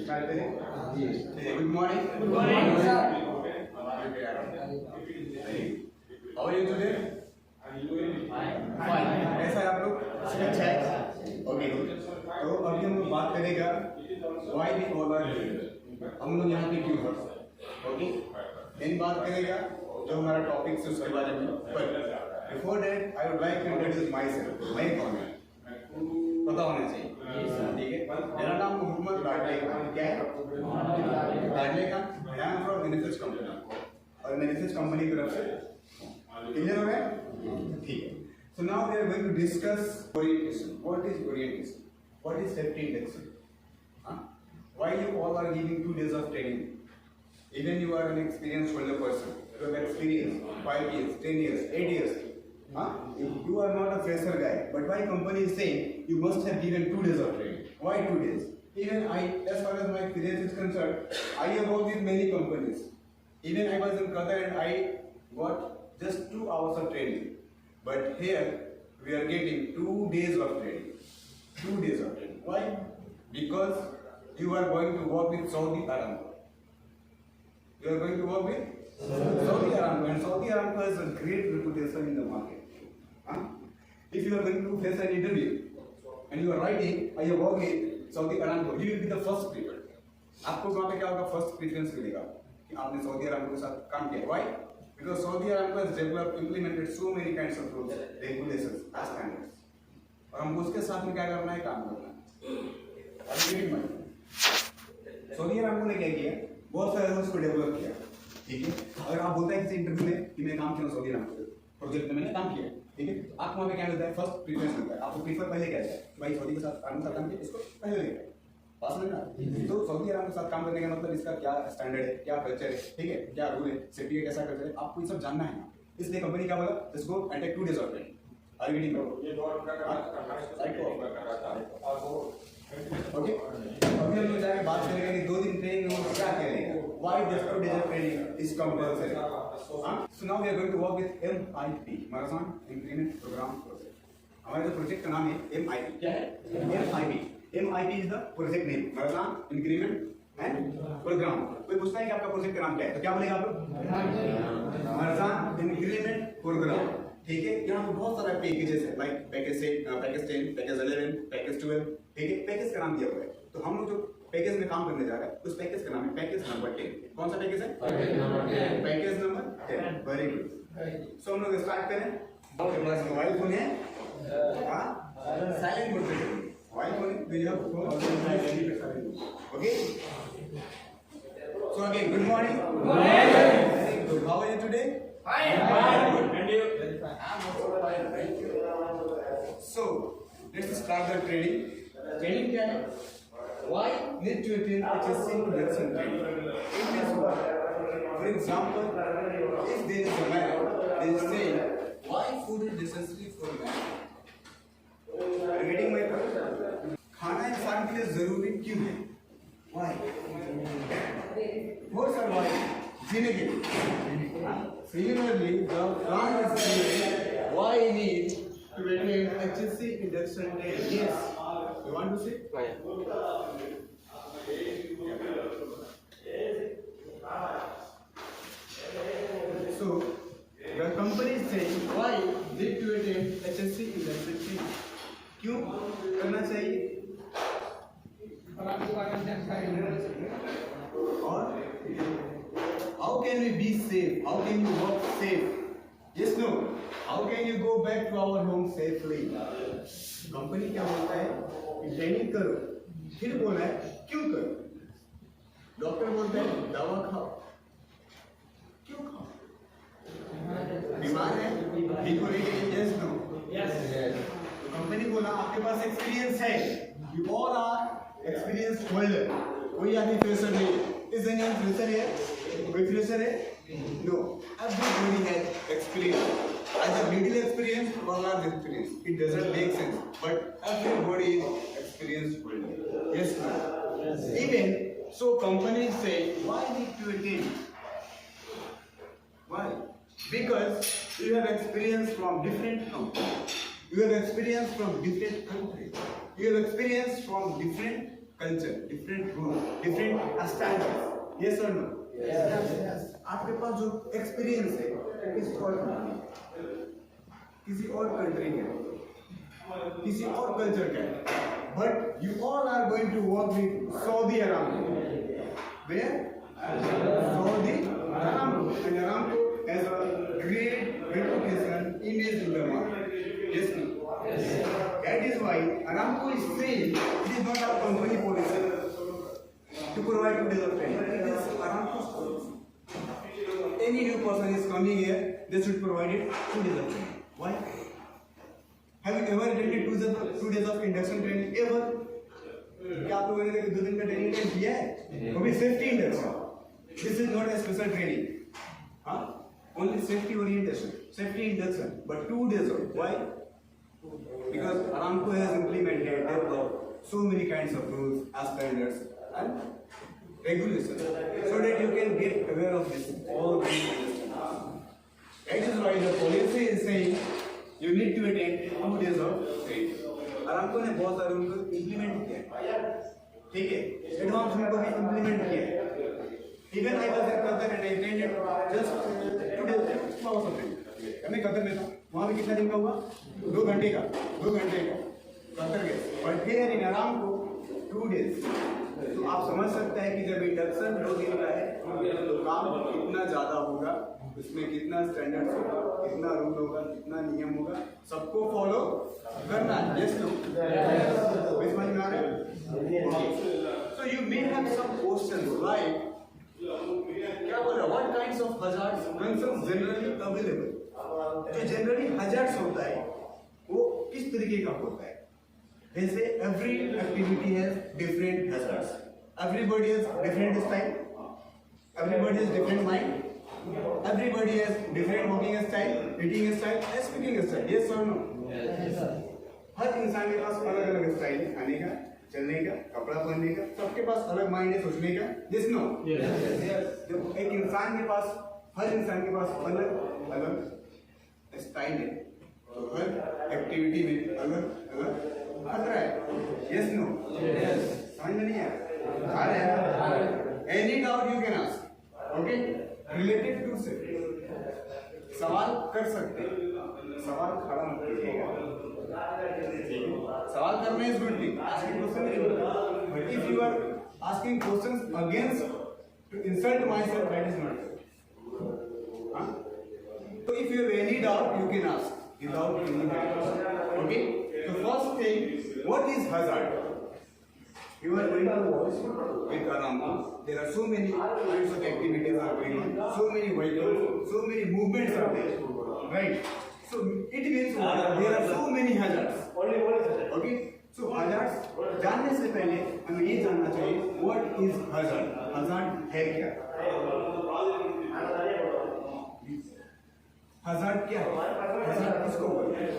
Start करें जी। Good morning. Good morning sir. How are you today? Fine. कैसा है आप लोग? अच्छा है। ओके तो अभी हम लोग बात करेगा why we all are here, हम लोग यहाँ पे क्यों हैं। ओके देन बात करेगा जो हमारा टॉपिक है उसके बारे में। पर before that I would like to introduce myself. मैं कौन है पता होना चाहिए, ठीक है। मेरा नाम मोहम्मद लाडले खान। क्या है? Ladle Khan. I am from NSS company और एनएसएस कंपनी की तरफ से क्लियर हो गया, ठीक है। So now we are going to discuss orientation. What is orientation? What is safety induction? Why you all are giving 2 days of training? Even you are an experienced older person, you have experience 5 years, 10 years, 8 years. You are not a fresher guy, but why company is saying you must have given 2 days of training? Why 2 days? Even I, as far as my experience is concerned, I have worked with many companies. Even I was in Qatar and I got just 2 hours of training. But here we are getting 2 days of training. 2 days of training. Why? Because you are going to work with Saudi Aramco. You are going to work with Saudi Aramco, and Saudi Aramco has a great reputation in the market. If you are going to face an interview and you are writing, I have worked with Saudi Aramco, you will be the first preferred. आपको वहाँ पे क्या होगा? First preference मिलेगा कि आपने Saudi Aramco के साथ काम किया। Why? Because Saudi Aramco has developed, implemented so many kinds of rules, regulations, standards. और हमको उसके साथ में क्या करना है? काम करना है। सऊदी अरामको ने क्या किया? बहुत सारे रूल्स को डेवलप किया, ठीक है। अगर आप बोलते हैं किसी इंटरव्यू में कि मैं काम किया सऊदी अरामको प्रोजेक्ट में, मैंने काम किया, ठीक है, आपको वहाँ पे क्या मिलता है? फर्स्ट प्रेफरेंस मिलता है। आपको प्रीफर पहले क्या है? भाई सऊदी के साथ काम किया, इसको पहले लेगा। बात समझ ना? तो सऊदी अरामको के साथ काम करने का मतलब इसका क्या स्टैंडर्ड है, क्या कल्चर है, ठीक है, क्या रूल है, सेफ्टी का कैसा कल्चर है, आपको ये सब जानना है ना। इसलिए कंपनी क्या बोला? Just go and take 2 days of training. Are you getting? ये डॉट का ओके, अभी हम लोग जाके बात करेंगे कि 2 दिन ट्रेनिंग में वो क्या करेंगे, why this 2 days of training is compulsory. So now we are going to work with MIP, Marathon Increment Program Project. हमारे जो प्रोजेक्ट का नाम है MIP। क्या है? MIP is the project name, Marathon Increment and Program। कोई पूछता है कि आपका प्रोजेक्ट का नाम क्या है, तो क्या बोलेगा आप लोग? Marathon Increment Program, ठीक है। यहाँ पे बहुत सारे पैकेजेस है, लाइक पैकेज 10, पैकेज 11, पैकेज 12, ठीक है। पैकेज का नाम दिया हुआ है, तो हम लोग जो पैकेज में काम करने जा रहे हैं उस पैकेज का नाम है पैकेज नंबर 10। कौन सा पैकेज है? Package number 10। Very good. So हम लोग स्टार्ट करें। आपके पास मोबाइल फोन है? साइलेंट मोड पे मोबाइल फोन है, we have phone okay. So again good morning. Very good. How are you today? Fine. And you? So let's start the training. Training क्या है? Why need to attend HSC induction training? It means what? For example, if there is a man, they say why food is necessary for man? Are you getting my point? खाना इंसान के लिए जरूरी क्यों है? Why? For survival, जीने के लिए। Similarly, the plant is saying why need to attend HSC induction training? Yes. You want to say? So the company is saying why need to attend HSC induction training? क्यों करना चाहिए? और how can we be safe? How can you work safe? Yes, no. How can you go back to our home safely? Company क्या बोलता है कि training करो, फिर बोला है क्यों करो? डॉक्टर बोलता है दवा खाओ, क्यों खाओ? बीमार है, ठीक होने के लिए? Yes no? यस। कंपनी बोला आपके पास एक्सपीरियंस है, you all are experience holder, कोई आदमी फ्रेशर नहीं है। इस दुनिया में फ्रेशर है? कोई फ्रेशर है? No, everybody has experience. Either middle experience or large experience. It doesn't make sense, but everybody is experienced holder. Yes, no? Yes. Even so, companies say why need to attend? Why? Because you have experience from different companies. You have experience from different countries. You have experience from different culture, different rules, different standards. Yes or no? Yes. आपके पास जो experience है किसी और country का है, किसी और culture का है, but you all are going to work with Saudi Aramco. Where? Saudi Aramco. And Aramco has a great reputation, image in the market. Yes, no? Yes. That is why Aramco is saying it is not our company policy to provide 2 days of training. It is Aramco's policy. Any new person is coming here, they should provide it 2 days of training. Why? Have you ever attended 2 days of induction training? Ever? क्या आप लोगों ने 2 दिन का training किया है? वो भी safety induction. This is not a special training. हाँ? Only safety orientation, safety induction, but 2 days of. Why? Because Aramco has implemented, developed so many kinds of rules, standards, and regulations, so that you can get aware of this. All these. That is why the policy is saying you need to attend 2 days of training. Aramco ने बहुत सारे उनको implement किया, ठीक है? Advance उनको भी implement किया. Even I was in Qatar and I attended just 2 days of training. मैं कतर में था, वहाँ भी कितना दिन का हुआ? 2 घंटे का कतर गए. But here in Aramco 2 days. तो आप समझ सकते हैं कि जब इंडक्शन 2 दिन का है तो काम कितना ज़्यादा होगा, उसमें कितना स्टैंडर्ड्स होगा, कितना रूल होगा, कितना नियम होगा, सबको फॉलो करना है. Yes no? समझ में आ रहा है? So you may have some questions like क्या बोला? What kinds of hazards concerns generally available? जो जनरली hazards होता है वो किस तरीके का होता है? जैसे every activity has different hazards. Everybody has different style. Everybody has different mind. Everybody has different walking style, eating style, and speaking style. Yes or no? Yes. हर इंसान के पास अलग अलग स्टाइल है खाने का, चलने का, कपड़ा पहनने का. सबके पास अलग माइंड है सोचने का. Yes no? Yes. जब एक इंसान के पास, हर इंसान के पास अलग अलग स्टाइल है, तो हर एक्टिविटी में अलग अलग खतरा है. Yes no? Yes. समझ में नहीं आ रहा है? Any doubt you can ask. Okay? Related to safety. सवाल कर सकते हैं. सवाल खड़ा मत कीजिएगा. सवाल करना is good thing. Asking questions is good thing. But if you are asking questions against to insult myself, that is not good. Huh? So if you have any doubt, you can ask without any doubt. Okay? So first thing, what is hazard? You are going to watch with Aramco. There are so many kinds of activities are going on, so many vehicles, so many movements are there, right? So it means there are so many hazards. Okay? So hazards जानने से पहले हमें ये जानना चाहिए what is hazard? Hazard है क्या? Hazard क्या है? Hazard किसको बोलते हैं?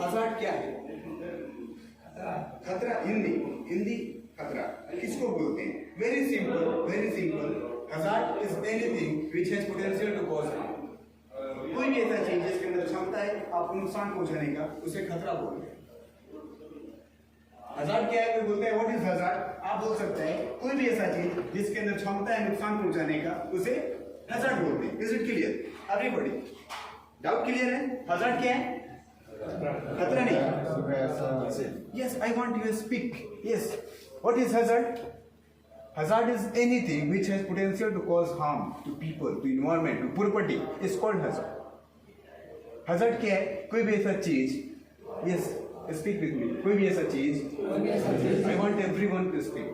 hazard क्या है? खतरा. हिंदी खतरा किसको बोलते हैं? Very simple. Hazard is anything which has potential to cause harm. कोई भी ऐसा चीज जिसके अंदर क्षमता है आपको नुकसान पहुंचाने का, उसे खतरा बोलते हैं. hazard क्या है? कोई बोलते हैं what is hazard? आप बोल सकते हैं कोई भी ऐसा चीज जिसके अंदर क्षमता है नुकसान पहुंचाने का, उसे hazard बोलते हैं. Is it clear? Everybody? Doubt clear है? hazard क्या है? खतरा नहीं. Yes, I want you to speak. Yes. What is hazard? Hazard is anything which has potential to cause harm to people, to environment, to property. It's called hazard. Hazard क्या है? कोई भी ऐसा चीज. Yes, speak with me. कोई भी ऐसा चीज. I want everyone to speak.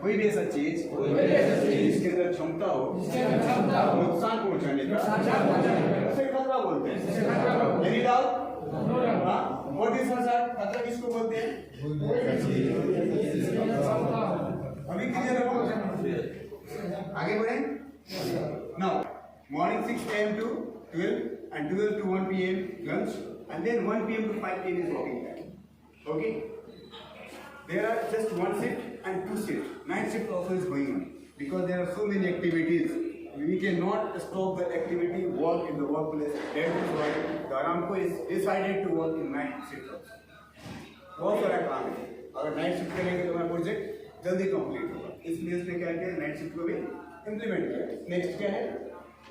कोई भी ऐसा चीज जिसके अंदर क्षमता हो नुकसान पहुंचाने का, उसे खतरा बोलते हैं. Any doubt? हाँ? What is hazard? खतरा किसको बोलते हैं? अभी क्लियर है? आगे बढ़ें. Now, morning 6 a.m. to 12 and 12 to 1 p.m. lunch and then 1 p.m. to 5 p.m. is walking time. Okay? There are just 1 shift and 2 shifts. Night shift also is going on because there are so many activities we cannot stop the activity, work in the workplace. That is why the Aramco is decided to work in night shift. बहुत सारा काम है, अगर night shift करेंगे तो हमारा project जल्दी complete होगा, इसलिए इसने क्या किया, नाइट शिफ्ट को भी इम्प्लीमेंट किया। नेक्स्ट क्या है,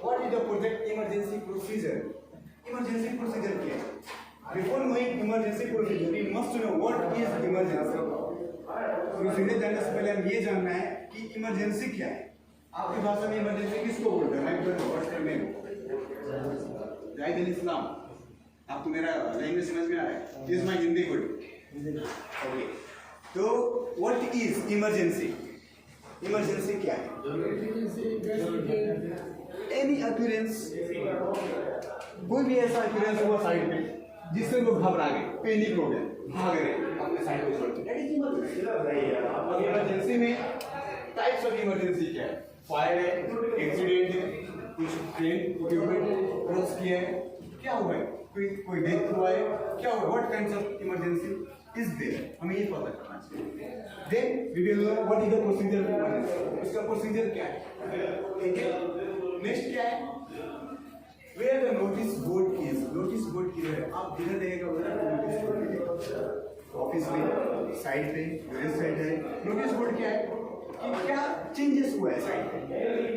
what is the project emergency procedure. Emergency procedure क्या है? Before knowing emergency procedure we must know what is emergency. Procedure जानने से पहले हम ये जानना है कि इमरजेंसी क्या है। आपकी भाषा में इमरजेंसी किसको बोलते हैं? जाहिद इस्लाम, आपको मेरा लैंग्वेज समझ में आ रहा है? Is my Hindi good? Okay, तो व्हाट इज इमरजेंसी? इमरजेंसी क्या है? एनी अपीयरेंस, कोई भी ऐसा अपीयरेंस हुआ साइड में जिससे लोग घबरा गए, पैनिक हो गए, भाग रहे अपने साइड को छोड़ के, दैट इज इमरजेंसी। इमरजेंसी में टाइप्स ऑफ इमरजेंसी क्या है? फायर है, एक्सीडेंट है, कुछ ट्रेन इक्विपमेंट क्रॉस किया है, क्या हुआ है, कोई डेथ हुआ है, क्या हुआ, what kinds of emergency is there, हमें ये पता करना चाहिए। Then we will know what is the procedure, इसका प्रोसीजर क्या है। ठीक है, नेक्स्ट क्या है, where the notice board is. Notice board किधर है? आप जिधर देखेगा उधर नोटिस बोर्ड, ऑफिस में, साइड पे, गैरेज साइड है। नोटिस बोर्ड क्या है कि क्या चेंजेस हुआ है साइड पे,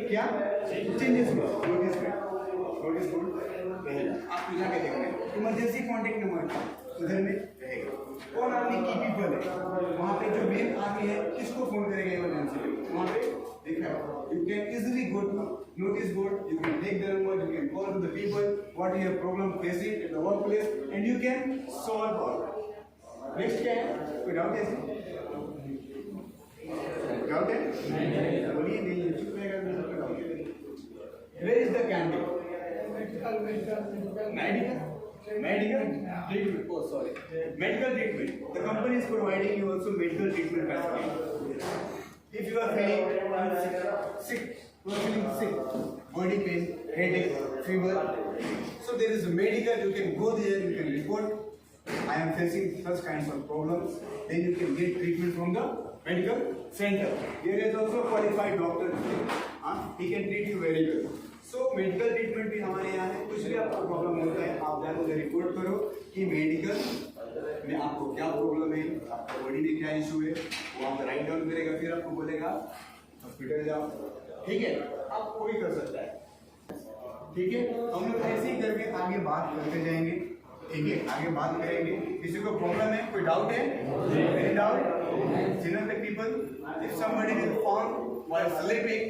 क्या चेंजेस हुआ नोटिस बोर्ड। नोटिस बोर्ड आपको जाके देखना है। इमरजेंसी कॉन्टेक्ट नंबर उधर में रहेगा। कौन आर्मी की पीपल है, वहाँ पे जो मेन आर्मी है किसको फोन करेगा इमरजेंसी में, वहाँ पे देखा है। You can easily go to notice board, you can take the number, you can call to the people what is your problem facing in the workplace and you can solve all. Next क्या है, कोई doubt है? Doubt है? बोलिए, नहीं चुप रहेगा। Where is the candidate? Medical treatment. Oh, sorry. Medical treatment. The company is providing you also medical treatment facility. If you are feeling sick, you are feeling sick, body pain, headache, fever, so there is a medical. You can go there. You can report. I am facing such kinds of problems. Then you can get treatment from the medical center. There is also qualified doctor. He can treat you very well. So medical treatment भी हमारे यहाँ है। कुछ भी आपको problem होता है, आप जाकर रिपोर्ट करो कि मेडिकल में आपको क्या प्रॉब्लम है, आपका बॉडी में क्या इशू है, वो आपको राइट डाउन करेगा, फिर आपको बोलेगा हॉस्पिटल जाओ। ठीक है, आप कोई कर सकता है। ठीक है, हम लोग ऐसे ही करके आगे बात करते जाएंगे। ठीक है, आगे बात करेंगे। किसी को प्रॉब्लम है, कोई डाउट है? Any doubt? General people, if somebody will fall while sleeping,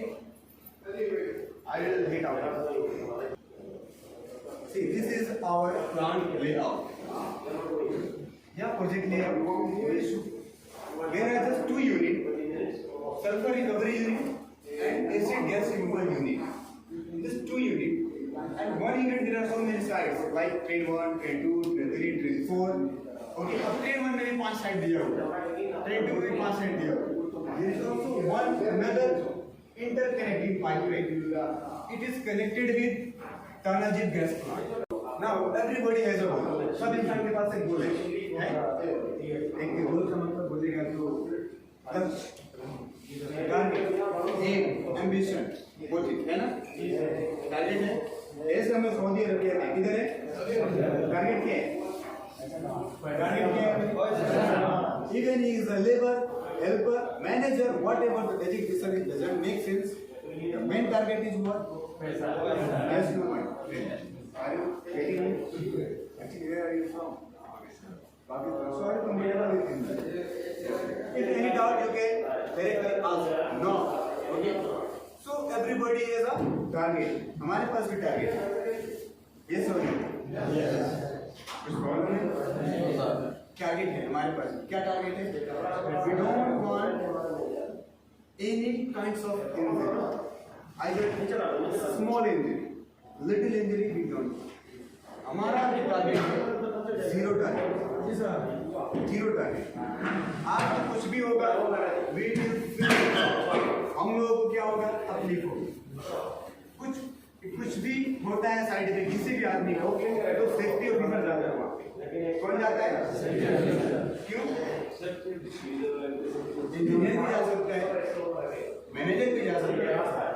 I will hit out. See, this is our plant layout. Yeah, project layout. There are just two units: sulfur recovery unit and acid gas removal unit. Just two units. And one unit there are so many sides like train 1, train 2, train 3, train 4. Okay, अब train 1 में भी 5 side दिया हुआ, train 2 में 5 side दिया हुआ. There is also one another interconnecting pipeline. It is connected with Tanajit gas plant. Now everybody has a goal. सब इंसान के पास एक गोल है? एक गोल का मतलब बोलेगा तो एम, एम्बिशन, मोटिव है ना? टारगेट है। ऐसे हमें सऊदी अरबिया में किधर है? टारगेट क्या है? टारगेट क्या है? Even he is a labor, helper, manager, whatever the designation is, doesn't make sense. The main target is what? Yes, no mind. Are you getting me? Actually, where are you from? Pakistan. Sorry, from wherever. If any doubt, you can directly ask. No. Okay. So everybody has a target. हमारे पास भी target है. Yes or no? Yes. कुछ problem है? Target है हमारे पास। क्या target है? We don't want any kinds of injury. Either small injury, little injury we don't. हमारा जो टारगेट है जीरो टारगेट, जीरो टारगेट। आज कुछ भी होगा we will feel, हम लोगों को क्या होगा, तकलीफ होगी। कुछ भी होता है साइड में किसी भी आदमी को तो सेफ्टी ऑफिसर जाता है वहाँ पे। कौन जाता है? क्यों? इंजीनियर भी जा सकता है, मैनेजर भी जा सकता है,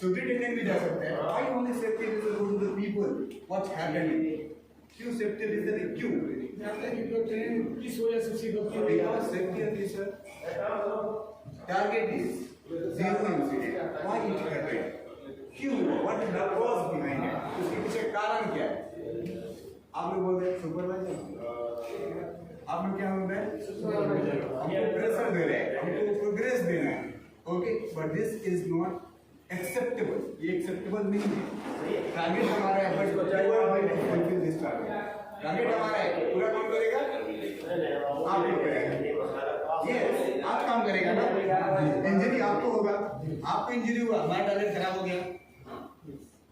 सुपरिटेंडेंट भी जा सकते हैं। Why only safety officer go to the people? What's happening? क्यों safety officer क्यों? किस वजह से Because safety officer target is zero incident. Why it happened? क्यों? What is the cause behind it? उसके पीछे कारण क्या है? आप लोग बोलते हैं सुपरवाइजर, आप लोग क्या बोलते हैं? हमको प्रेशर दे रहे हैं, हमको प्रोग्रेस देना है, okay? But this is not acceptable, ये एक्सेप्टेबल नहीं है। टारगेट हमारा है, but fulfil this target. Target हमारा है, पूरा काम करेगा, आप लोग करेगा, ये आप काम करेगा ना। इंजरी आपको होगा, आपको इंजरी हुआ, हमारा टारगेट खराब हो गया,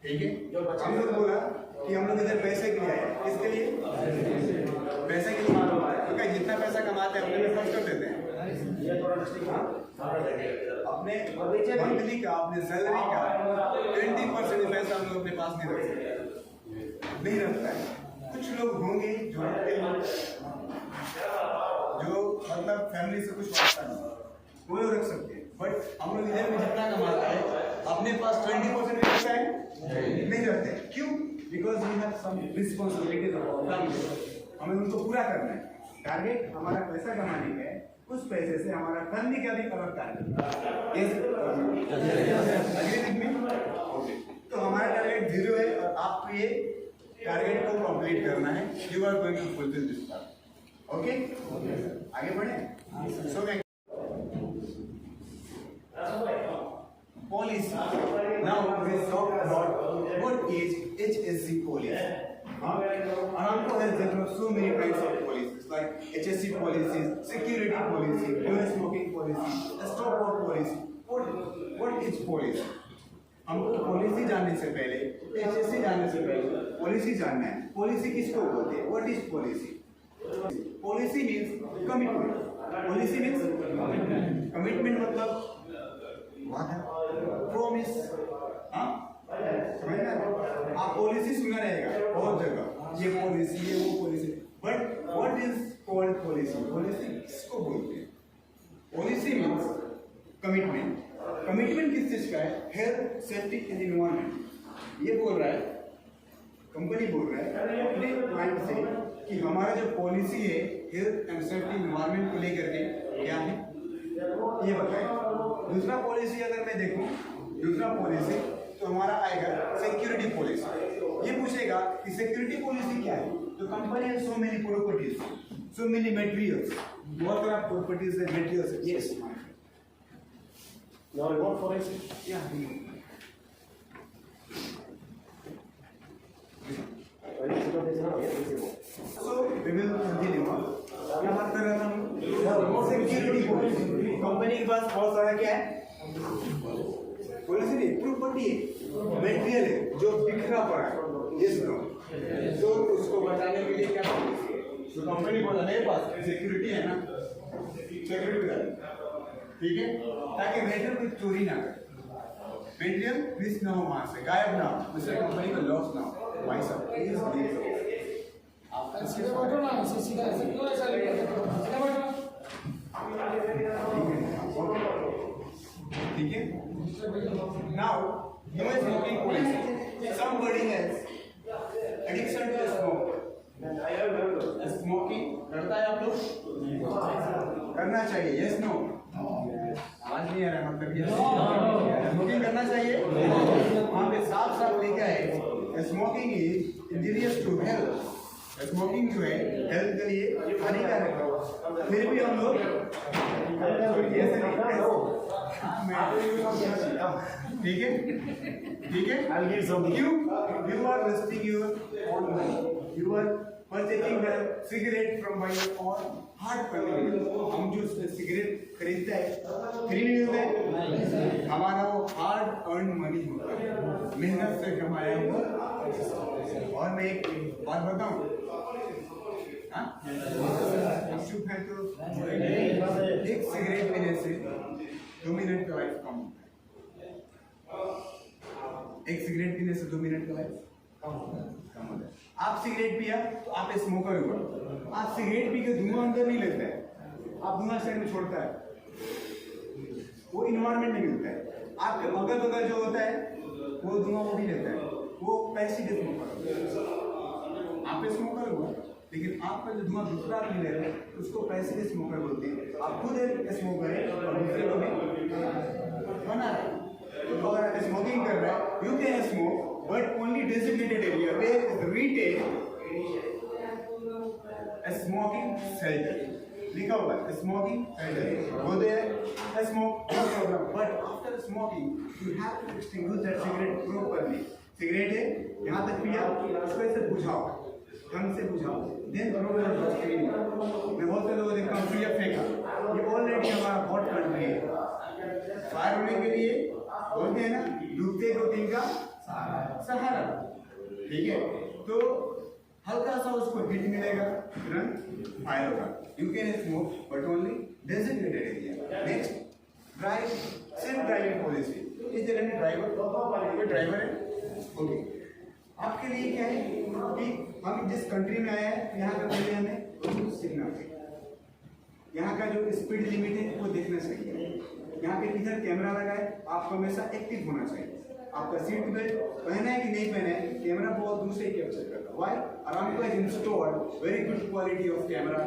ठीक है? हम लोग बोला कि हम लोग इधर पैसे के लिए आए, किसके लिए? पैसे के लिए। क्योंकि जितना पैसा कमाते हैं अपने में खर्च कर देते हैं। अपने मंथली का, अपने सैलरी का 20% पैसा हम लोग अपने पास नहीं रख सकते, नहीं रखता है। कुछ लोग होंगे जो मतलब फैमिली से कुछ वास्ता नहीं, वो लोग रख सकते हैं। बट हम लोग इधर में जितना कमाता है अपने पास 20% पैसा है नहीं रखते। क्यों? Because we have some responsibilities, हमें उनको पूरा करना है। टारगेट हमारा पैसा कमाने का है, उस पैसे से हमारा फैमिली का भी अलग टारगेट। तो हमारा टारगेट 0 है और आपको ये टारगेट को कंप्लीट करना है। You are going to fulfil this target, okay? आगे बढ़े। So policy. Now we talk about what is HSC policy. Aramco has developed so many kinds of policies like HSC policies, security policy, no smoking policy, stop work policy. What is policy? हमको policy जानने से पहले, HSC जानने से पहले policy जानना है। Policy किसको बोलते हैं? What is policy? Policy means commitment. Policy means commitment मतलब प्रॉमिस। हाँ, समझना? आप पॉलिसी सुना रहेगा बहुत जगह, ये पॉलिसी, ये वो policy. But what is called policy? Policy किसको बोलते हैं? Policy means commitment. कमिटमेंट किस चीज का है? Health, safety and environment. ये बोल रहा है, कंपनी बोल रहा है अपने क्लाइंट से कि हमारा जो पॉलिसी है हेल्थ एंड सेफ्टी एनवायरनमेंट को लेकर के क्या है, ये बताएं। दूसरा पॉलिसी अगर मैं देखूं, दूसरा पॉलिसी तो हमारा आएगा सिक्योरिटी पॉलिसी। ये पूछेगा कि सिक्योरिटी पॉलिसी क्या है? तो company has so many properties, so many materials, बहुत सारा properties and materials. Yes, now what for it? या so we will continue. क्या बात कर रहा था हम? Security policy. कंपनी के पास बहुत सारा क्या है? पॉलिसी नहीं, प्रॉपर्टी है, मटेरियल है जो बिखरा पड़ा है। Yes no? तो उसको बचाने के लिए क्या पॉलिसी है? तो कंपनी बोला मेरे पास सिक्योरिटी है ना, सिक्योरिटी बता, ठीक है? ताकि मटेरियल कोई चोरी ना करे, मटेरियल मिस ना हो, वहां से गायब ना हो, दूसरे कंपनी को लॉस ना हो। भाई साहब प्लीज सीधा बैठो ना, सीधा ऐसे क्यों ऐसा लेके सीधा बैठो, ठीक है? Now, no smoking policy. Somebody has addiction to smoke. Smoking करता है आप लोग? करना चाहिए, yes no? आज नहीं आ रहा मतलब ये स्मोकिंग करना चाहिए। वहाँ पे साफ साफ लिखा है smoking is injurious to health. Smoking जो है हेल्थ के लिए हानिकारक है, फिर भी हम लोग ठीक है, ठीक है? क्यों? You are wasting your own money. You are purchasing the cigarette from by your own hard money. हम जो सिगरेट खरीदते हैं फ्री नहीं होते, हमारा वो हार्ड अर्न मनी होता है, मेहनत से कमाया हुआ। और मैं एक बात बताऊं, चुप है तो एक सिगरेट पीने से 2 मिनट का लाइफ कम होता है। एक सिगरेट पीने से 2 मिनट का लाइफ कम होता है। आप सिगरेट पिया तो आप स्मोकर हुआ। आप सिगरेट पी के धुआं अंदर नहीं लगता है, आप धुआं शरीर में छोड़ता है, वो इन्वायरमेंट नहीं मिलता है। आपके अगल बगल जो होता है वो धुआं वो भी लेता है, वो पैसिव स्मोकर। आप स्मोकर हो लेकिन आपका जो धुआं दूसरा आदमी ले रहा है उसको पैसिव स्मोकर बोलते हैं। आप खुद एक स्मोकर है और दूसरे को भी बना रहे हैं। तो अगर आप स्मोकिंग कर रहा है, you can smoke but only designated area where is written smoking shelter लिखा हुआ है, smoking shelter go there smoke no problem but after smoking you have to extinguish that cigarette properly। Cigarette है यहाँ तक पिया, उसको ऐसे बुझाओ, ढंग से बुझाओ, देन मैं बहुत से लोगों ने कंट्री फेंका, ये ऑलरेडी हमारा हॉट कंट्री है। फायर होने के लिए बोलते हैं ना डूबते को दिन का सहारा, ठीक है। तो हल्का सा उसको हिट मिलेगा, तुरंत फायर होगा। You can smoke but only designated area. Next drive, self driving policy. इस जगह में ड्राइवर, कोई ड्राइवर है ओके, आपके लिए क्या है कि हम जिस कंट्री में आए हैं यहाँ का पहले हमें सीखना चाहिए, यहाँ का जो स्पीड लिमिट है वो देखना चाहिए, यहाँ पे किधर कैमरा लगा है आपको हमेशा एक्टिव होना चाहिए, आपका सीट बेल्ट पहना है कि नहीं पहना है, कैमरा बहुत दूर से ही कैप्चर करता है। Why Aramco has installed very good quality of camera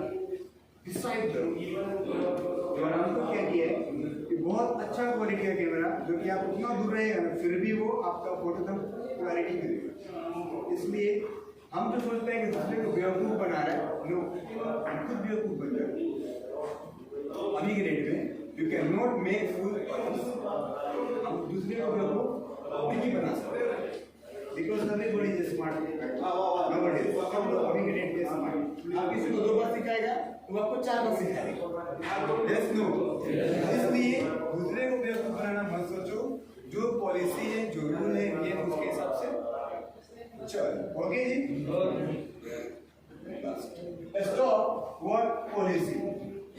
decide करो। अरामको क्या किया है कि बहुत अच्छा क्वालिटी का कैमरा जो कि आप उतना दूर रहेगा ना फिर भी वो आपका फोटो एकदम क्वालिटी मिलेगा। इसलिए हम जो सोचते हैं कि दूसरे को बेवकूफ़ बना रहा है, नो, खुद बेवकूफ़ बन जाए। अभी के डेट में you can not make full, हम दूसरे को बेवकूफ़ नहीं बना सकते because everybody is smart nowadays. सब लोग अभी के डेट में स्मार्ट। आप किसी को 2 बार सिखाएगा तो आपको 4 बार सिखाएगा। यस नो, इसलिए दूसरे को बेवकूफ़ बनाना मत सोचो, जो पॉलिसी है जो रूल है ये उसके हिसाब से चल। ओके जी, स्टॉप वर्क पॉलिसी।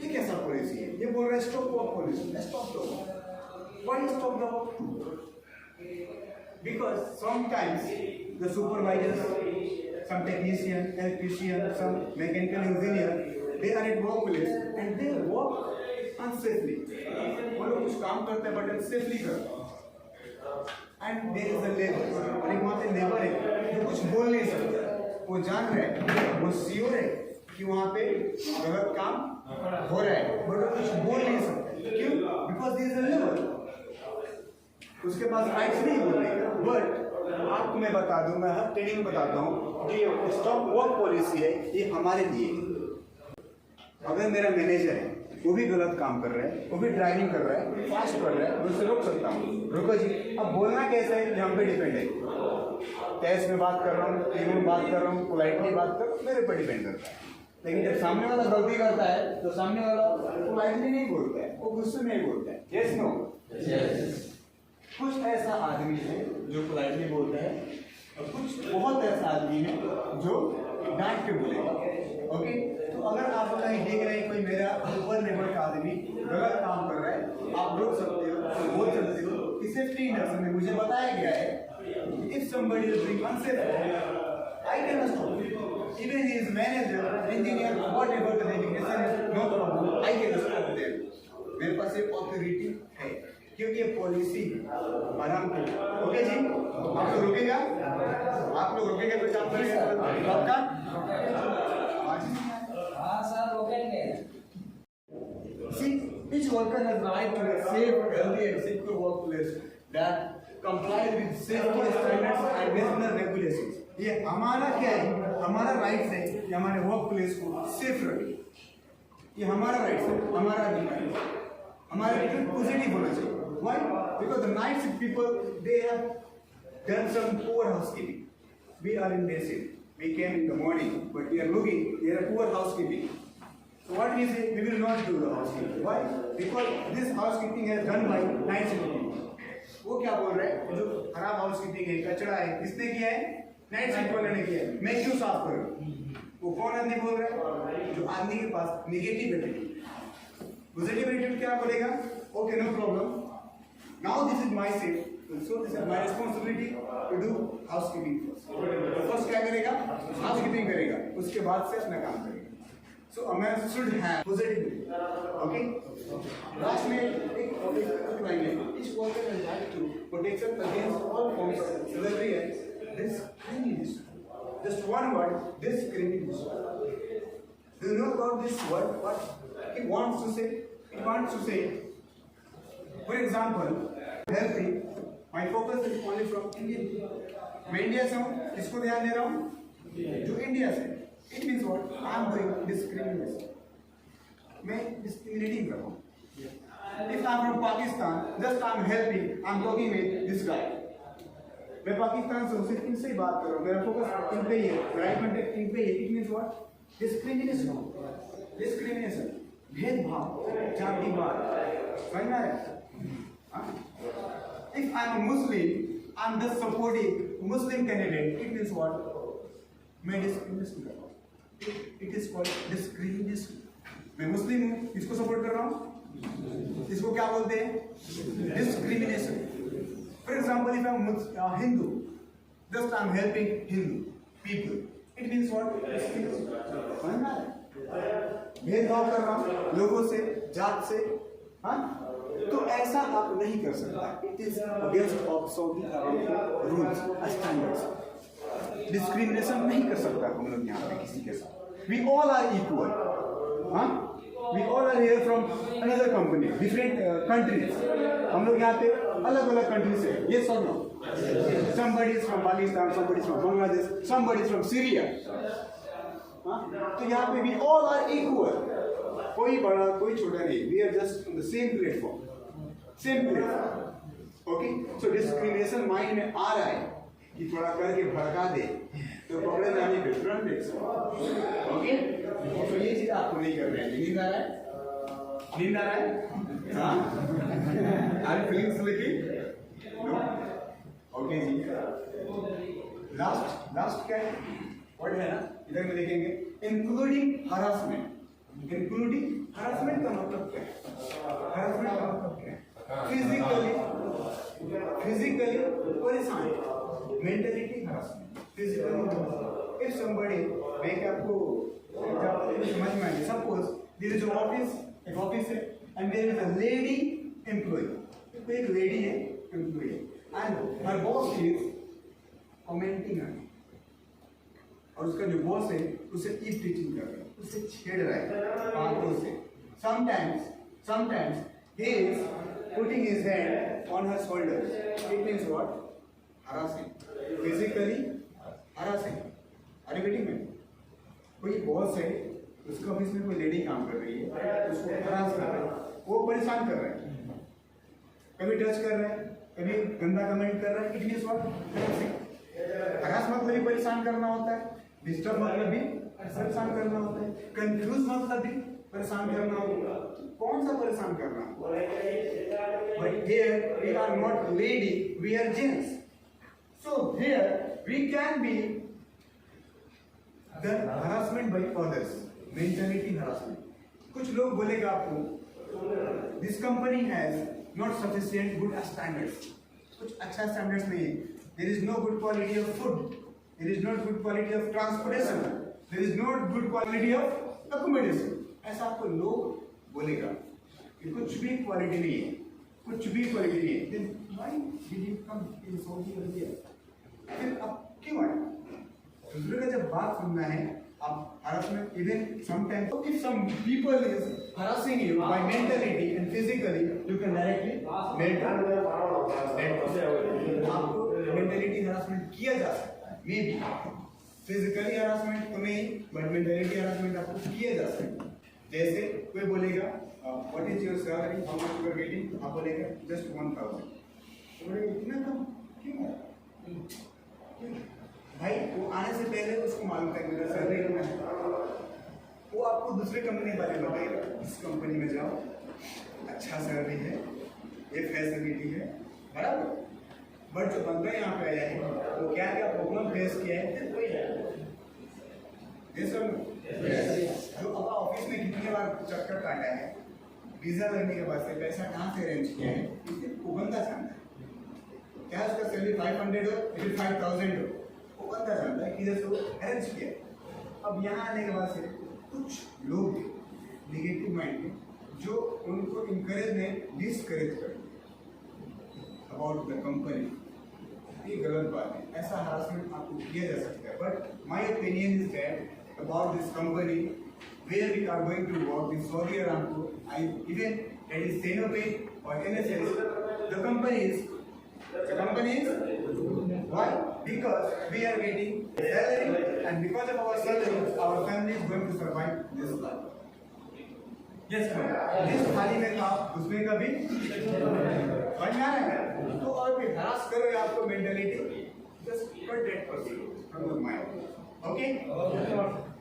ये कैसा पॉलिसी है? ये बोल रहा है stop work policy. Stop the work. Why stop the work? Because sometimes the supervisors, some technician, electrician, some mechanical engineer, they are at workplace and they work unsafely. वो लोग कुछ काम करते हैं बट अनसेफली करते हैं। And there is a labor, और एक वहाँ पे लेबर है जो कुछ बोल नहीं सकता, वो जान रहा है, वो श्योर है कि वहाँ पे गलत काम हो रहा है बट वो कुछ बोल नहीं सकता। क्यों? Because there is a labor, उसके पास राइट्स नहीं बोलने का। बट आपको मैं बता दूं, मैं हर ट्रेनिंग में बताता हूँ कि ये स्टॉप वर्क पॉलिसी है, ये हमारे लिए। अगर मेरा मैनेजर है वो भी गलत काम कर रहा है, वो भी ड्राइविंग कर रहा है, फास्ट कर रहा है, मैं उससे रोक सकता हूँ, रुको जी। अब बोलना कैसे है ये हम पे डिपेंड है। कैश में बात कर रहा हूँ, टीम में बात कर रहा हूँ, पोलाइटली बात कर रहा हूँ, मेरे पर डिपेंड करता है। लेकिन जब सामने वाला गलती करता है तो सामने वाला पोलाइटली नहीं बोलता है, वो गुस्से में ही बोलता है। Yes no? यस। कुछ ऐसा आदमी है जो पोलाइटली बोलता है और कुछ बहुत ऐसा आदमी है जो डांट के बोलेगा। ओके, तो अगर आप कहीं देख रहे हैं कोई मेरा ऊपर लेवल का आदमी गलत काम कर रहा है, आप रोक सकते हो, बोल सकते हो कि सेफ्टी इंडस्ट्री में मुझे बताया गया है if somebody is doing unsafe I can stop even he is manager engineer whatever the designation, no problem, I can stop them. मेरे पास एक ऑथोरिटी है क्योंकि ये पॉलिसी आराम की। ओके जी, आप लोग रुकेगा, आप लोग रुकेंगे तो काम करेंगे आपका। हाँ सर रोकेंगे। See, each worker has the right to a safe, healthy and secure workplace that complies with safety standards and national regulations. ये हमारा क्या है? हमारा राइट है कि हमारे वर्क प्लेस को सेफ रखें। ये हमारा राइट है, हमारा अधिकार है। हमारा एटीट्यूड पॉजिटिव होना चाहिए। Why? Because the night shift people, they have done some poor housekeeping. We are in day shift. We came in the morning, but we are looking, they are poor housekeeping. So what we say, we will not do the housekeeping. Why? Because this housekeeping is done by night shift people. वो क्या बोल रहे हैं? जो खराब housekeeping है, कचरा है, किसने किया है? नाइट शिफ्ट वाले ने किया है। मैं क्यों साफ करूं? वो कौन आदमी बोल रहा है? जो आदमी के पास नेगेटिव एटीट्यूड। पॉजिटिव एटीट्यूड क्या बोलेगा? Okay, no problem, now this is my shift, so this is my responsibility to do housekeeping first. First क्या करेगा? housekeeping करेगा, उसके बाद से अपना काम करेगा। So a man should have positivity. Okay? Last में एक लाइन है, each worker has right to protection against all forms of slavery and discrimination. Just one word, discrimination. Do you know about this word? What it wants to say? It wants to say, for example, helping. My focus is only from India. मैं India से हूँ, किसको ध्यान दे रहा हूँ? जो India से. It means what? I am doing discrimination. मैं discriminating कर रहा हूँ. If I am from Pakistan, just I am helping. I am talking with this guy. मैं पाकिस्तान से हूँ, सिर्फ इनसे ही बात कर रहा हूँ. मेरा फोकस इन पे ही है. राइट कॉन्टेक्ट इन पे ही है. It means what? Discrimination. Discrimination. भेदभाव, जातिवाद. समझ में आया? If I am a Muslim, I am just supporting Muslim candidate. It means what? मैं discrimination कर रहा हूँ. It is called discrimination. मैं मुस्लिम हूँ, किसको सपोर्ट कर रहा हूँ? इसको क्या बोलते हैं? Discrimination. For example, if I am Hindu, just I am helping Hindu people. It means what? Discrimination. भेदभाव कर रहा हूँ लोगों से, जात से, हाँ? तो ऐसा आप नहीं कर सकता. It is against of Saudi Aramco rules, standards. Discrimination नहीं कर सकता हम लोग यहाँ पे किसी के साथ. We all are equal. हाँ? We all are here from another company, different countries. हम लोग यहाँ पे अलग-अलग countries से. Yes or no? Somebody is from Pakistan, somebody is from Bangladesh, somebody is from Syria. हाँ? तो यहाँ पे we all are equal. कोई बड़ा कोई छोटा नहीं. We are just on the same platform. Same platform. Okay? So discrimination mind में आ रहा है कि थोड़ा करके भड़का दे तो पकड़े जाने पे तुरंत देख सकते. ओके? तो ये चीज आपको नहीं कर रहे हैं. नींद आ रहा है? नींद आ रहा है? हाँ? Are you feeling sleepy? No? Okay जी. लास्ट क्या है? वर्ड है ना? इधर में देखेंगे. Including harassment. इंक्लूडिंग हरासमेंट का मतलब क्या है? हरासमेंट का मतलब क्या है? फिजिकली परेशान. Mentality harassment. Physically if somebody, मैं क्या आपको समझ में आएगी. सपोज देयर इज एक ऑफिस है and there is a lady employee. तो एक लेडी है employee and her boss is commenting on, और उसका जो बॉस है उसे ईव टीचिंग कर रहा है, उसे छेड़ रहा है बातों से. Sometimes he is putting his hand on her shoulder. It means what? Harassing. Physically harassing. Are you getting me? कोई बॉस है, उसके ऑफिस में कोई लेडी काम कर रही है, उसको हरास कर रहा है, वो परेशान कर रहा है, कभी टच कर रहा है, कभी गंदा कमेंट कर रहा है. It means what? Harassing. Harass मतलब भी परेशान करना होता है, डिस्टर्ब मतलब भी परेशान करना होता है, कंफ्यूज मतलब भी परेशान करना होगा. कौन सा परेशान करना? But here we are not lady, we are gents. So here we can be the harassment by others, mentality harassment. कुछ लोग बोलेगा आपको, this company has not sufficient good standards. कुछ अच्छा स्टैंडर्ड्स नहीं है. There is no good quality of food. There is not good quality of transportation. There is not good quality of accommodation. ऐसा आपको लोग बोलेगा कि कुछ भी क्वालिटी नहीं है, कुछ भी क्वालिटी नहीं है. Then why did you come in Saudi Arabia? फिर अब क्यों आए? दूसरे का जब बात सुनना है, आप harassment even sometimes. So if some people is harassing you by mentality and physically, you can directly आपको मेंटलिटी हरासमेंट किया जा सकता है. मे बी फिजिकली हरासमेंट तो नहीं, बट मेंटलिटी हरासमेंट आपको किया जा सकता है. जैसे कोई बोलेगा what is your salary, how much you are getting, आप बोलेगा जस्ट 1000. तो बोलेगा इतना कम क्यों? भाई वो आने से पहले उसको मालूम था कि मेरा सैलरी कितना है. वो आपको दूसरे कंपनी वाले बताएगा, इस कंपनी में जाओ, अच्छा सैलरी है, ये फैसिलिटी है, बराबर. बट जो बंदा यहाँ पे आया है वो क्या क्या प्रॉब्लम फेस किया है, फिर कोई ये सब जो अब ऑफिस में कितने बार चक्कर काटा है, वीजा लगने के बाद से पैसा कहाँ से अरेंज किया है, वो बंदा जानता है. क्या उसका सैलरी 500 हो फिर 5000 हो, वो बंदा जानता है किधर से वो अरेंज किया. अब यहाँ आने के बाद से कुछ लोग नेगेटिव माइंड में जो उनको इंकरेज में डिस्करेज कर अबाउट द कंपनी, ये गलत बात है। ऐसा हरासमेंट आपको किया जा सकता है, but my opinion is that about this company where we are going to work with Saudi Aramco, even that is Sinopec or NSS, the company is why? Because we are getting salary, and because of our salary, our family is going to survive this life. Yes, ma'am. जिस थाली में था उसमें कभी बनना है, तो और भी हरास करो या आपको mentality, just cut that person from your mind. Okay?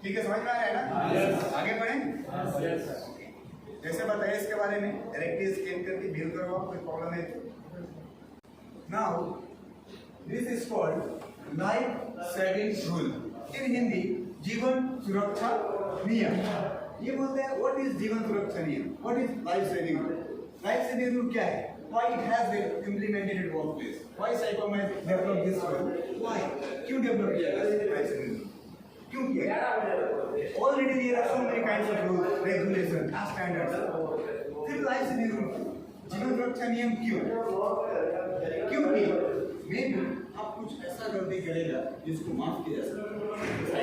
ठीक है, समझ में आ रहा है ना? Yes. आगे बढ़ें? Yes. जैसे बताइए इसके बारे में, डायरेक्टली स्कैन करके बिल करो, कोई प्रॉब्लम है तो। Now, this is called life saving rule. In Hindi, जीवन सुरक्षा नियम। ये बोलते हैं what is जीवन सुरक्षा नियम? What is life saving rule? Life saving rule क्या है? Why it has been implemented at workplace? Why Psychomat developed this rule? Why? क्यों develop किया life saving rule? क्यों किया? Already there are so many kinds of rules, regulations, standards. फिर life saving rule जीवन सुरक्षा नियम क्यों? क्योंकि maybe आप कुछ ऐसा गलती करेगा जिसको माफ किया जा सकता है।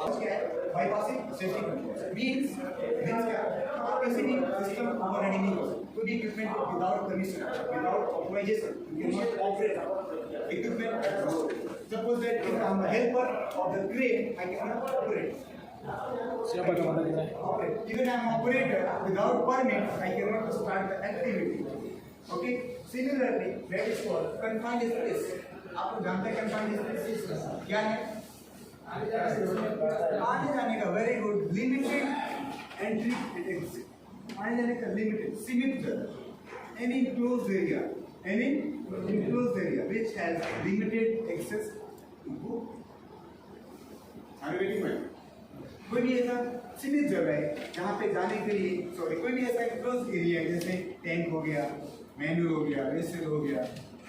आज क्या है? बाईपासिंग सेफ्टी कंट्रोल मींस क्या? आप किसी भी सिस्टम ओवरराइडिंग नहीं कर सकते। कोई भी equipment without permission, without authorisation, you can not operate equipment. Suppose that if I am a helper of the crane, I cannot operate. Even I am operator without permit, I cannot start the activity. Okay. Similarly, that is called confined space. आपको जानते हैं confined space क्या है? आने जाने का very good limited entry and exit. आने जाने का limited सीमित जगह, any enclosed area which has limited access to go. Are you getting my? कोई भी ऐसा सीमित जगह है जहाँ पे जाने के लिए कोई भी ऐसा enclosed area है जैसे टैंक हो गया, मैनुअल हो गया, वेसल हो गया,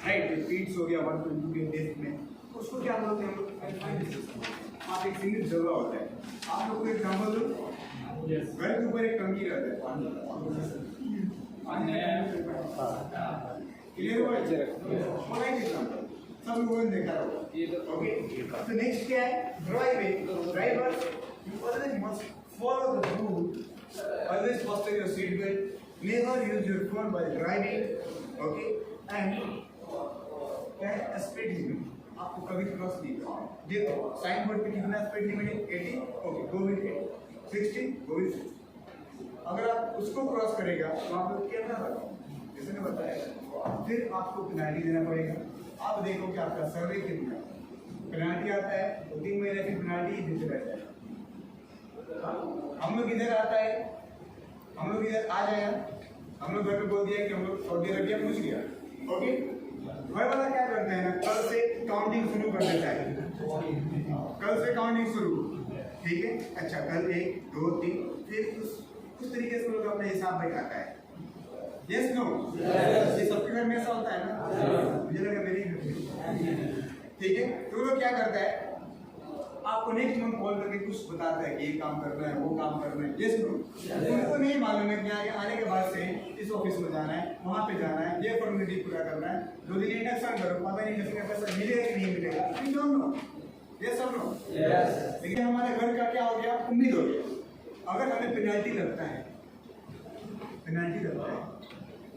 राइट, फीड्स हो गया 1.2 के डेप्थ में, उसको क्या बोलते हैं हम लोग? आप एक सीमित जगह होता है। आप लोग को एग्जांपल दो, घर के ऊपर एक टंकी रहता है क्लियर हुआ? सब लोगों ने देखा होगा। ओके, तो नेक्स्ट क्या है? Driver you always must follow the rule. Always fasten your seat belt. Never use your phone while driving. Okay, and क्या है? स्पीड लिमिट आपको कभी क्रॉस नहीं करना। देखो साइन बोर्ड पे कितना स्पीड लिमिट है? 80। Okay, go with 80। 60, go with 60। अगर आप उसको क्रॉस करेगा तो आप लोग क्या करना? जैसे ने बताया, फिर आपको पेनल्टी देना पड़ेगा। आप देखो कि आपका सर्वे कितना पेनल्टी आता है, तो 3 महीने की पेनल्टी देते रहता है। हम लोग इधर आता है, हम लोग इधर आ जाएगा, हम लोग घर पे बोल दिया कि हम लोग सऊदी अरबिया पहुंच गया। ओके, वह वाला क्या करते हैं ना, कल से काउंटिंग शुरू कर देता है। कल से काउंटिंग शुरू, ठीक है? अच्छा, कल 1, 2, 3, फिर उस तरीके से लोग अपना हिसाब बैठाता है। Yes no? ये सबके घर में ऐसा होता है ना? मुझे लगा मेरी घर में, ठीक है? तो लोग क्या करता है, आपको नेक्स्ट मंथ कॉल करके कुछ बताता है कि ये काम करना है, वो काम करना है। Yes no? उनको नहीं मालूम है कि आने के बाद से इस ऑफिस में जाना है, वहाँ पे जाना है, ये फॉर्मेलिटी पूरा करना है, 2 दिन इंडक्शन करो, पता नहीं किसी का पैसा मिलेगा कि नहीं मिलेगा। You don't know? यस और नो? यस। लेकिन हमारे घर का क्या हो गया? उम्मीद हो गया। अगर हमें पेनल्टी लगता है,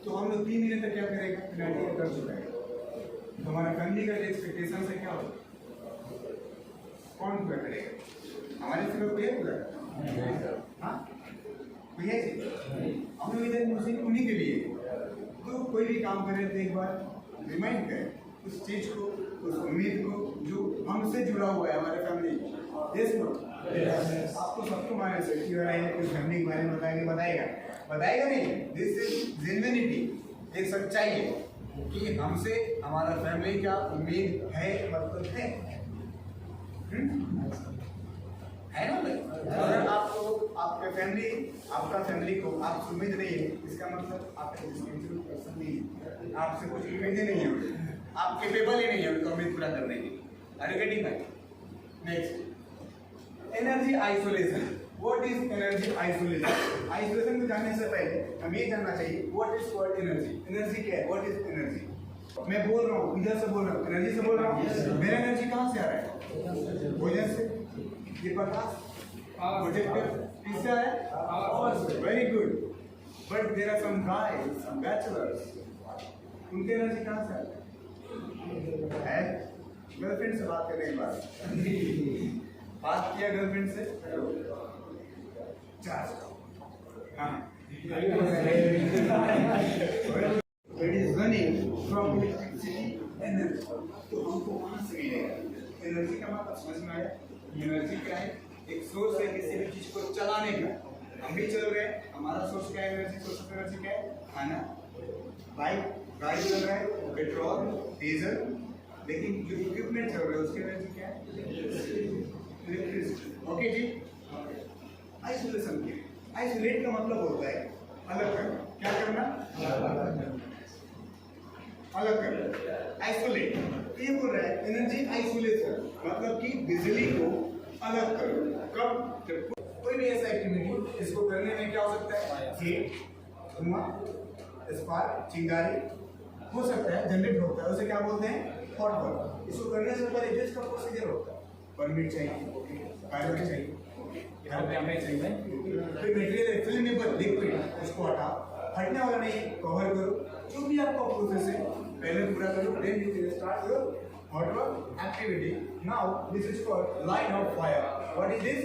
तो हम लोग 3 महीने तक क्या करेगा? पेनल्टी का कर चुका है। हमारा फैमिली का एक्सपेक्टेशन से क्या होगा? कौन पूरा करेगा? हमारे से लोग ये पूरा करेगा? हाँ, हम लोग इधर मुस्लिम उन्हीं के लिए, तो कोई भी काम करें तो एक बार रिमाइंड करें उस चीज को, उस उम्मीद को जो हमसे जुड़ा हुआ है, हमारे फैमिली। Yes no? आपको सबको माने से कुछ फैमिली के बारे में बताएगा नहीं। दिस इज जेन्युइनिटी, एक सच्चाई है कि हमसे हमारा फैमिली क्या उम्मीद है, मतलब है ना भाई? अगर आपको आपके आपका फैमिली को आपसे उम्मीद नहीं है, इसका मतलब आप रिस्पॉन्सिबल पर्सन नहीं है, आपसे कुछ उम्मीदें नहीं है, आप केपेबल ही नहीं है उनका उम्मीद पूरा करने की। आर यू गेटिंग भाई? Next, energy isolation. What is energy isolation? Isolation को जानने से पहले हमें ये जानना चाहिए what is called energy. Energy क्या है? What is energy? मैं बोल रहा हूँ, इधर से बोल रहा हूँ, एनर्जी से बोल रहा हूँ। मेरा एनर्जी कहाँ से आ रहा है? भोजन से। ये प्रकाश प्रोजेक्टर किससे आ रहा है? Very good. But there are some guys, some bachelors, उनके एनर्जी कहाँ से आ रहा है? गर्लफ्रेंड से बात करने के बाद बात किया गर्लफ्रेंड से, हाँ, it is running from electricity energy. तो हमको कहाँ से मिलेगा? एनर्जी का मतलब समझ में आया? एनर्जी क्या है? एक सोर्स है किसी भी चीज को चलाने का। हम भी चल रहे हैं, हमारा सोर्स क्या है? एनर्जी। सोर्स ऑफ एनर्जी क्या है? खाना, बाइक, गाड़ी चल रहा है, पेट्रोल, डीजल। लेकिन जो इक्विपमेंट चल रहे हैं उसकी एनर्जी क्या है? इलेक्ट्रिसिटी। ओके जी। आइसोलेशन के, आइसोलेट का मतलब होता है अलग करना। क्या करना? अलग करना, आइसोलेट। तो ये बोल रहा है एनर्जी आइसोलेशन, मतलब कि बिजली को अलग करो। कब? जब कोई भी ऐसा एक्टिविटी इसको करने में क्या हो सकता है? हीट, धुआं, स्पार्क, चिंगारी हो सकता है, जनरेट होता है, उसे क्या बोलते हैं? Hot work. इसको करने से पहले जिस का प्रोसीजर होता है, परमिट चाहिए, पायलट चाहिए, फिर मटेरियल फिल्मेबल लिक्विड, उसको हटाओ, हटने वाला नहीं, कवर करो, जो भी आपका प्रोसेस है पहले पूरा करो, then you can start your hot work activity. Now this is called line of fire. What is this?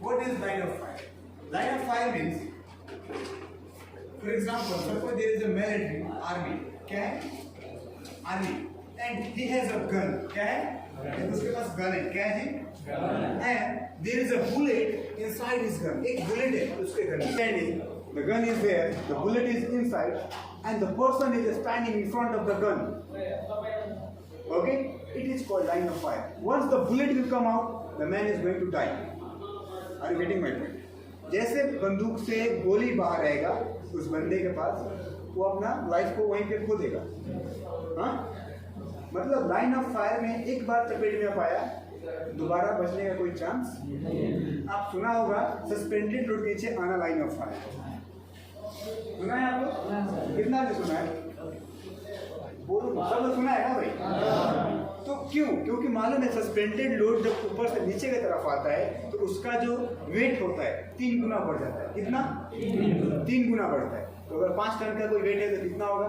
What is line of fire? Line of fire means, for example, suppose there is a military army. क्या है? Army. And he has a gun. क्या है? उसके पास gun है। क्या है जी? And there is a bullet inside his gun. एक bullet है उसके गन में। Standing. The gun is there. The bullet is inside, and the person is standing in front of the gun. Okay? It is called line of fire. Once the bullet will come out, the man is going to die. Are you getting my point? जैसे बंदूक से गोली बाहर आएगा उस बंदे के पास, वो अपना लाइफ को वहीं पे खो देगा। हाँ? मतलब लाइन ऑफ फायर में एक बार चपेट में पाया, दोबारा बचने का कोई चांस? आप सुना होगा सस्पेंडेड रोड के नीचे आना लाइन ऑफ फायर। सुना है आप लोग? कितना ने सुना है? बोलो, सब सुना है ना भाई? तो क्यों? क्योंकि मालूम है सस्पेंडेड लोड जब ऊपर से नीचे की तरफ आता है तो उसका जो वेट होता है 3 गुना बढ़ जाता है। कितना? 3 गुना बढ़ता है। तो अगर 5 टन का कोई वेट है तो कितना होगा?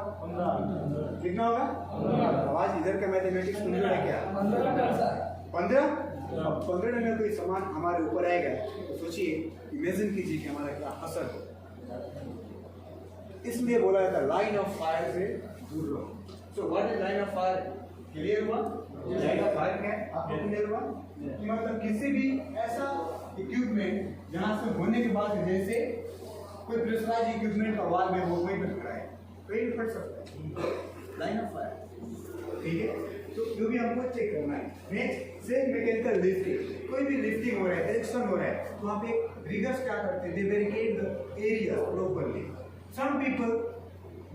कितना होगा? आवाज इधर का मैथमेटिक्स सुन रहा है क्या? 15? अब 15 टन का कोई सामान हमारे ऊपर आएगा तो सोचिए, इमेजिन कीजिए कि हमारा क्या असर होगा। इसलिए बोला जाता है लाइन ऑफ फायर से दूर रहो। So what is line of fire? Clear हुआ? लाइन ऑफ फायर क्या है? आपको क्लियर हुआ? कि मतलब किसी भी ऐसा इक्विपमेंट जहाँ से होने के बाद जैसे कोई प्रेशराइज इक्विपमेंट का वाल में वो वहीं पर खड़ा है, कहीं फट सकता है। Line of fire. ठीक है? तो जो भी हमको चेक करना है। नेक्स्ट से मैकेनिकल लिफ्टिंग, कोई भी लिफ्टिंग हो रहा है, इरेक्शन हो रहा है, तो वहाँ पे रिगर्स क्या करते हैं? They barricade the area properly. Some people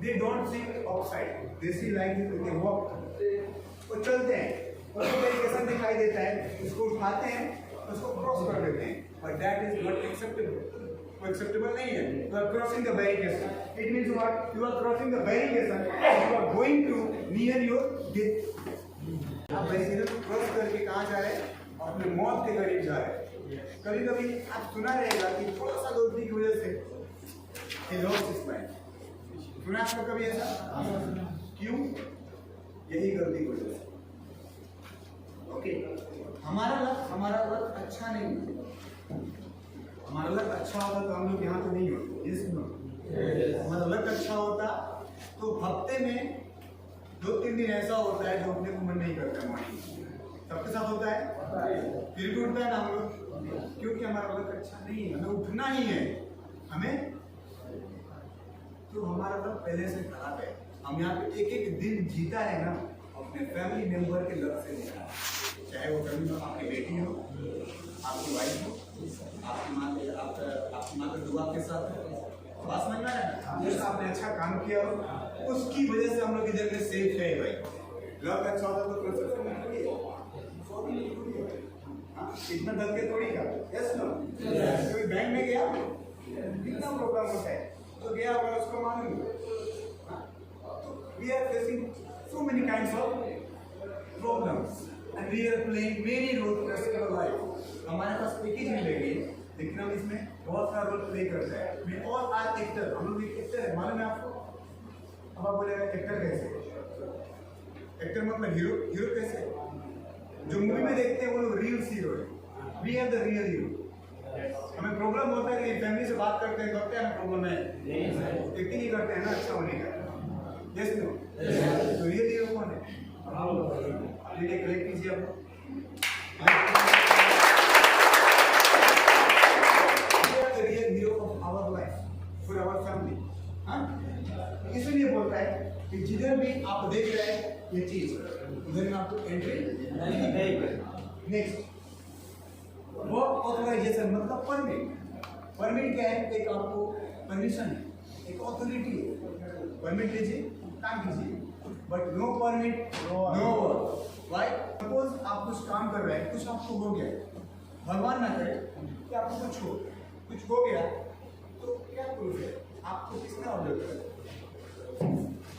they don't see outside, they see like this, they walk, वो चलते हैं, उसको बैरिकेशन दिखाई देता है, उसको उठाते हैं, उसको क्रॉस कर देते हैं, but that is not acceptable, वो acceptable नहीं है। You are crossing the barricade, it means what? You are crossing the barricade, you are going to near your death। आप barricade क्रॉस करके कहाँ जा रहे हैं? अपने मौत के करीब जा रहे हैं। कभी कभी आप सुना रहेगा कि थोड़ा सा गलती की वजह से he lost his life। सुना आपको कभी ऐसा? क्यों? यही गलती की वजह से। ओके, हमारा लक अच्छा नहीं है। हमारा लक अच्छा होता तो हम लोग यहाँ पे नहीं होते। Yes no? हमारा लक अच्छा होता तो हफ्ते में 2-3 दिन ऐसा होता है जो अपने को मन नहीं करता मॉर्निंग। सबके साथ होता है, फिर भी उठता है ना हम लोग, क्योंकि हमारा लक अच्छा नहीं है। हमें उठना ही है, हमें तो हमारा लक पहले से खराब है। हम यहाँ पे एक दिन जीता है ना अपने फैमिली मेंबर के लक से जीता, चाहे वो कभी आपकी बेटी हो, आपकी वाइफ हो, आपकी माँ के दुआ के साथ बात समझ में आया? जैसे आपने अच्छा काम किया हो उसकी वजह से हम लोग इधर में सेफ है भाई। लक अच्छा होता तो प्रोसेस इतना दल के थोड़ी का। Yes no? कभी बैंक में गया कितना प्रॉब्लम होता है तो गया होगा, उसको मालूम। तो we are facing so many kinds of problems and we are playing many roles in our life. हमारे पास एक ही जिंदगी है लेकिन हम इसमें बहुत सारा रोल प्ले करते हैं. We all are actor. हम लोग एक एक्टर है, मालूम है आपको? अब आप बोलेगा एक्टर कैसे? एक्टर मतलब हीरो. हीरो कैसे? जो मूवी में देखते हैं वो लोग रियल हीरो है. We are the real hero. हमें प्रॉब्लम होता है कि फैमिली से बात करते हैं तो क्या हमें प्रॉब्लम है? एक्टिंग ही करते हैं ना अच्छा होने का. Yes no? तो रियल हीरो कौन है? ये कलेक्ट कीजिए आप. We are the real hero of our life for our family. हाँ? इसलिए बोलता है कि जिधर भी आप देख रहे हैं ये चीज उधर में आपको एंट्री नहीं. नेक्स्ट वर्क ऑथराइजेशन मतलब परमिट. परमिट क्या है? एक आपको परमिशन है, एक अथॉरिटी है. परमिट लीजिए, काम कीजिए, but no permit no work. Why? Suppose आप कुछ काम कर रहे हैं, कुछ आपको हो गया, भगवान ना करे कि आपको कुछ हो गया तो क्या प्रूफ है? आपको किसने ऑर्डर किया?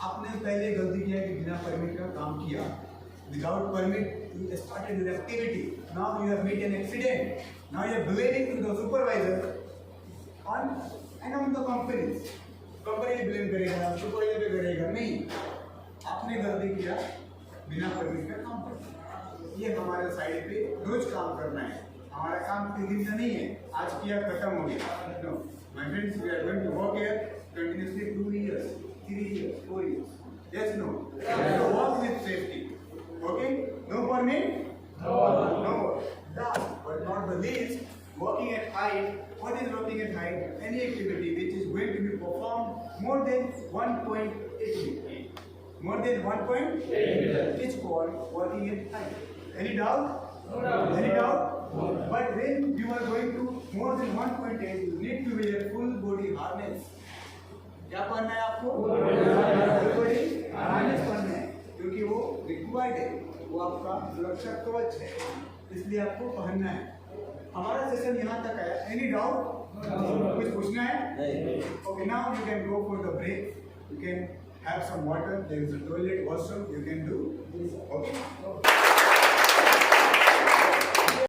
आपने पहले गलती किया कि बिना परमिट का काम किया. Without permit, you started your activity. Now you have made an accident. Now you are blaming to the supervisor on the company. Company blame करेगा, सुपरवाइजर पे करेगा. नहीं, आपने गलती किया, बिना परमिट का काम करना. ये हमारे साइड पे रोज काम करना है. हमारा काम 3 दिन का नहीं है, आज किया खत्म हो गया. No, my friends, we are going to work here continuously 2 years, 3 years, 4 years. Yes, no. So work with safety. Okay? No permit? No. Last but not the least, working at height. What is working at height? Any activity which is going to be performed more than 1.8 feet. More than 1.8 feet. It's called working at height. Any doubt? No doubt. Any doubt? No. But when you are going to more than 1.8, you need to wear full body harness. क्या पहनना है आपको? Full body harness पहनना है. क्योंकि वो required है, वो आपका सुरक्षा कवच है, इसलिए आपको पहनना है. हमारा सेशन यहाँ तक है. Any doubt? कुछ पूछना है? Okay, now you can go for the break. You can have some water. There is a toilet, washroom. You can do. Okay.